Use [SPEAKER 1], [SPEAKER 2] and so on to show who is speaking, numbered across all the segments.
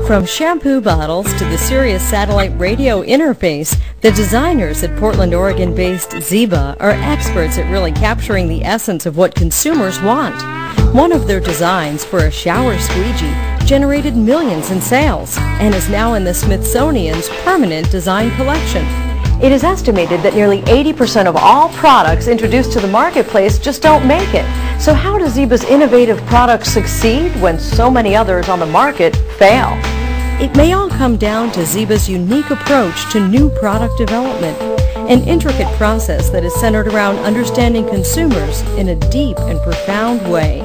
[SPEAKER 1] From shampoo bottles to the Sirius satellite radio interface, the designers at Portland, Oregon-based Ziba are experts at really capturing the essence of what consumers want. One of their designs for a shower squeegee generated millions in sales and is now in the Smithsonian's permanent design collection. It is estimated that nearly 80% of all products introduced to the marketplace just don't make it. So how do Ziba's innovative products succeed when so many others on the market fail? It may all come down to Ziba's unique approach to new product development, an intricate process that is centered around understanding consumers in a deep and profound way.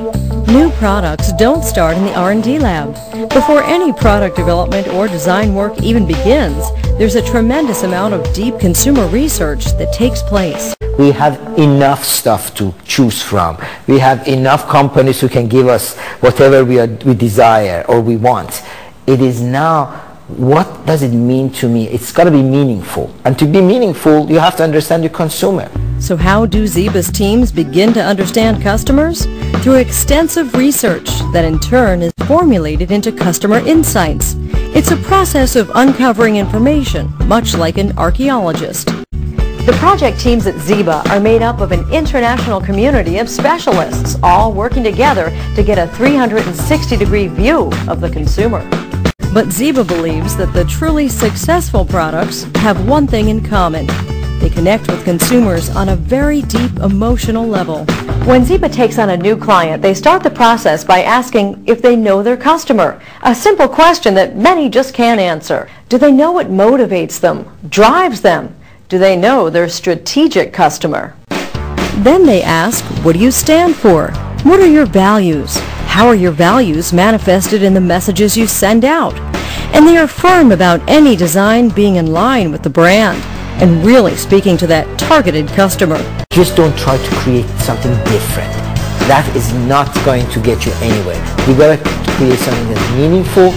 [SPEAKER 1] New products don't start in the R&D lab. Before any product development or design work even begins, there's a tremendous amount of deep consumer research that takes place.
[SPEAKER 2] We have enough stuff to choose from. We have enough companies who can give us whatever we desire or we want. It is now, what does it mean to me? It's got to be meaningful. And to be meaningful, you have to understand your consumer.
[SPEAKER 1] So how do Ziba's teams begin to understand customers? Through extensive research that in turn is formulated into customer insights. It's a process of uncovering information, much like an archaeologist. The project teams at Ziba are made up of an international community of specialists, all working together to get a 360-degree view of the consumer. But Ziba believes that the truly successful products have one thing in common. They connect with consumers on a very deep emotional level. When Ziba takes on a new client, they start the process by asking if they know their customer. A simple question that many just can't answer. Do they know what motivates them, drives them? Do they know their strategic customer? Then they ask, what do you stand for? What are your values? How are your values manifested in the messages you send out? And they are firm about any design being in line with the brand and really speaking to that targeted customer.
[SPEAKER 2] Just don't try to create something different. That is not going to get you anywhere. You got to create something that's meaningful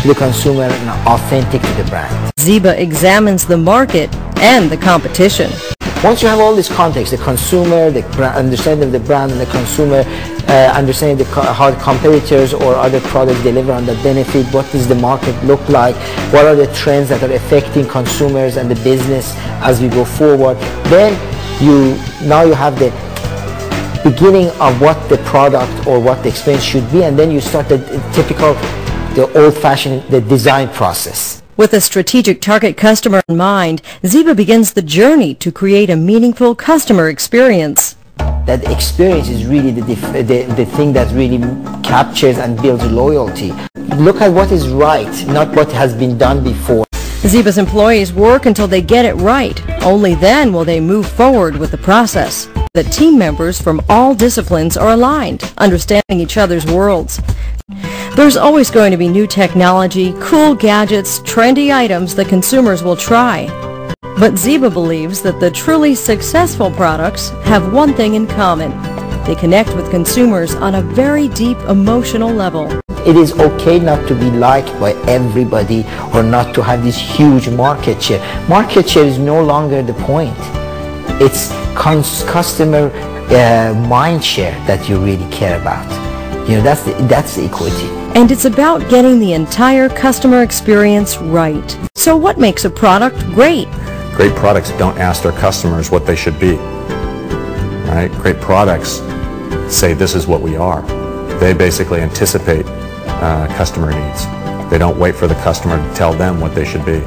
[SPEAKER 2] to the consumer and authentic to the brand.
[SPEAKER 1] Ziba examines the market and the competition.
[SPEAKER 2] Once you have all this context, the consumer, the understanding of the brand and the consumer, understanding how the competitors or other products deliver on the benefit, what does the market look like, what are the trends that are affecting consumers and the business as we go forward, then now you have the beginning of what the product or what the experience should be, and then you start the typical, the old-fashioned, the design process.
[SPEAKER 1] With a strategic target customer in mind, Ziba begins the journey to create a meaningful customer experience.
[SPEAKER 2] That experience is really the thing that really captures and builds loyalty. Look at what is right, not what has been done before.
[SPEAKER 1] Ziba's employees work until they get it right. Only then will they move forward with the process. The team members from all disciplines are aligned, understanding each other's worlds. There's always going to be new technology, cool gadgets, trendy items that consumers will try. But Ziba believes that the truly successful products have one thing in common. They connect with consumers on a very deep emotional level.
[SPEAKER 2] It is okay not to be liked by everybody or not to have this huge market share. Market share is no longer the point. It's customer mind share that you really care about. You know, that's the equity.
[SPEAKER 1] And it's about getting the entire customer experience right. So what makes a product great?
[SPEAKER 3] Great products don't ask their customers what they should be. Right? Great products say this is what we are. They basically anticipate customer needs. They don't wait for the customer to tell them what they should be.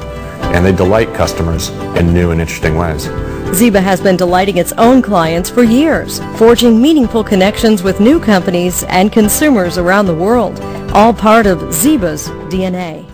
[SPEAKER 3] And they delight customers in new and interesting ways.
[SPEAKER 1] Ziba has been delighting its own clients for years, forging meaningful connections with new companies and consumers around the world, all part of Ziba's DNA.